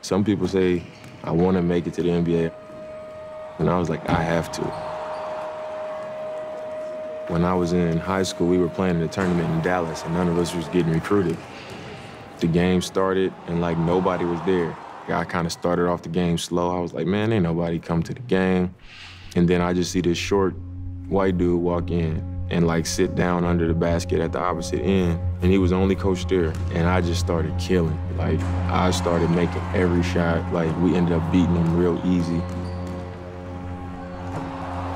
Some people say, I want to make it to the NBA. And I was like, I have to. When I was in high school, we were playing in a tournament in Dallas, and none of us was getting recruited. The game started, and like nobody was there. I kind of started off the game slow. I was like, man, ain't nobody come to the game. And then I just see this short white dude walk in and like sit down under the basket at the opposite end. And he was the only coach there. And I just started killing. Like, I started making every shot. Like, we ended up beating him real easy.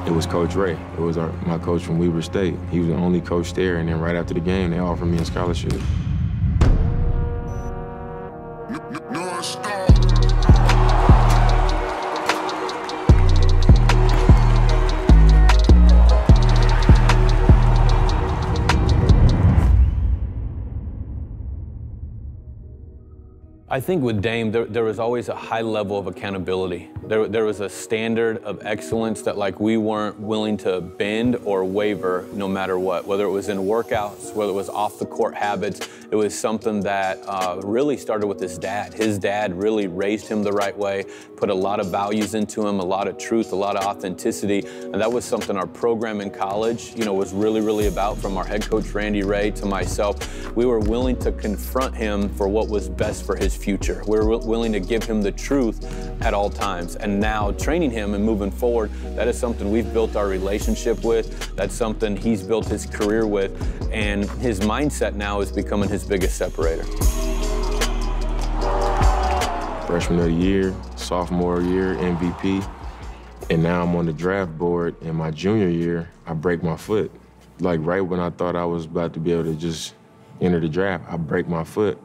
It was Coach Ray. It was my coach from Weber State. He was the only coach there, and then right after the game, they offered me a scholarship. I think with Dame, there was always a high level of accountability. There was a standard of excellence that like we weren't willing to bend or waver no matter what, whether it was in workouts, whether it was off the court habits. It was something that really started with his dad. His dad really raised him the right way, put a lot of values into him, a lot of truth, a lot of authenticity. And that was something our program in college, was really, really about, from our head coach, Randy Ray, to myself. We were willing to confront him for what was best for his future. We were willing to give him the truth at all times. And now training him and moving forward, that is something we've built our relationship with. That's something he's built his career with. And his mindset now is becoming his biggest separator. Freshman of the year, sophomore year, MVP. And now I'm on the draft board. In my junior year, I break my foot. Like right when I thought I was about to be able to just enter the draft, I break my foot.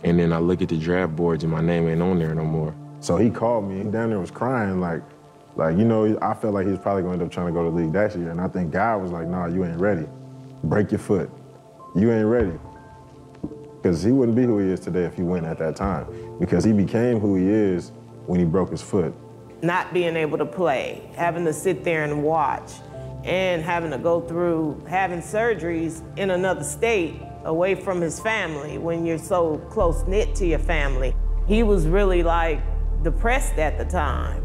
And then I look at the draft boards and my name ain't on there no more. So he called me, down there was crying, like, I felt like he was probably going to end up trying to go to the league that year. And I think God was like, nah, you ain't ready. Break your foot. You ain't ready. Because he wouldn't be who he is today if he went at that time. Because he became who he is when he broke his foot. Not being able to play, having to sit there and watch, and having to go through having surgeries in another state away from his family when you're so close-knit to your family. He was really like depressed at the time.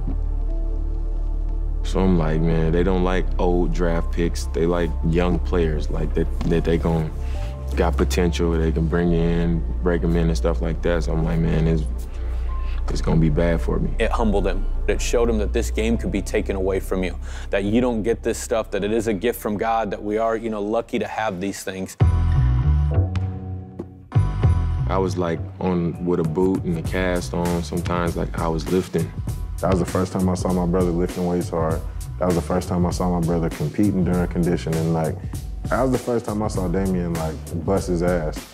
So I'm like, man, they don't like old draft picks. They like young players, like that they got potential, they can bring in, break them in and stuff like that. So I'm like, man, it's gonna be bad for me. It humbled him. It showed him that this game could be taken away from you, that you don't get this stuff, that it is a gift from God, that we are, lucky to have these things. I was like on with a boot and a cast on, sometimes like I was lifting. That was the first time I saw my brother lifting weights hard. That was the first time I saw my brother competing during conditioning. Like, that was the first time I saw Damian like bust his ass.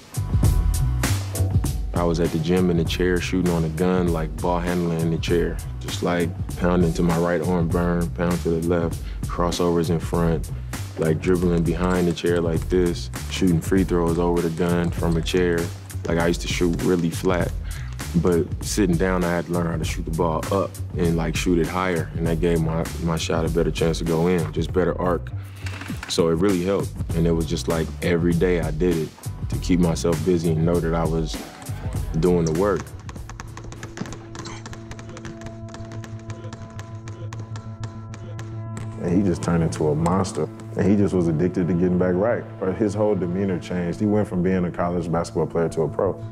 I was at the gym in the chair shooting on a gun, like ball handling in the chair. Just like pounding to my right arm burn, pound to the left, crossovers in front, like dribbling behind the chair like this, shooting free throws over the gun from a chair. Like I used to shoot really flat, but sitting down, I had to learn how to shoot the ball up and like shoot it higher. And that gave my shot a better chance to go in, just better arc. So it really helped. And it was just like every day I did it to keep myself busy and know that I was doing the work. And he just turned into a monster. And he just was addicted to getting back right. But his whole demeanor changed. He went from being a college basketball player to a pro.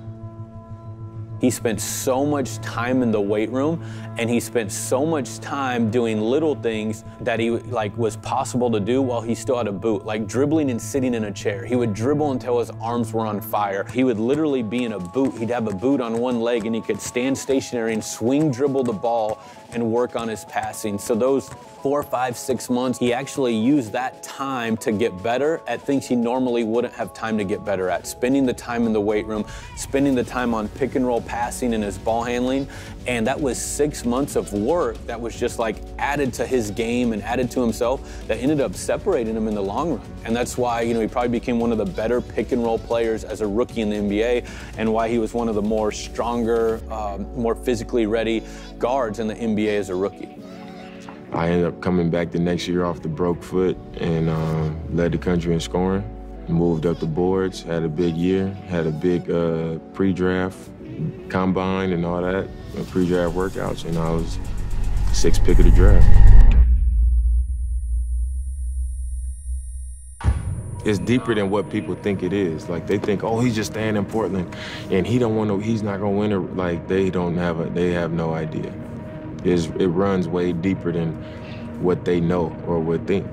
He spent so much time in the weight room, and he spent so much time doing little things that he was possible to do while he still had a boot, like dribbling and sitting in a chair. He would dribble until his arms were on fire. He would literally be in a boot. He'd have a boot on one leg, and he could stand stationary and swing dribble the ball and work on his passing. So those 4, 5, 6 months, he actually used that time to get better at things he normally wouldn't have time to get better at. Spending the time in the weight room, spending the time on pick and roll passing and his ball handling. And that was 6 months of work that was just like added to his game and added to himself that ended up separating him in the long run. And that's why, he probably became one of the better pick and roll players as a rookie in the NBA, and why he was one of the more stronger, more physically ready guards in the NBA as a rookie. I ended up coming back the next year off the broke foot and led the country in scoring. Moved up the boards, had a big year, had a big pre-draft, combine and all that, pre-draft workouts, and I was 6th pick of the draft. It's deeper than what people think it is. Like, they think, oh, he's just staying in Portland and he's not gonna win it. Like, they have no idea. It runs way deeper than what they know or would think.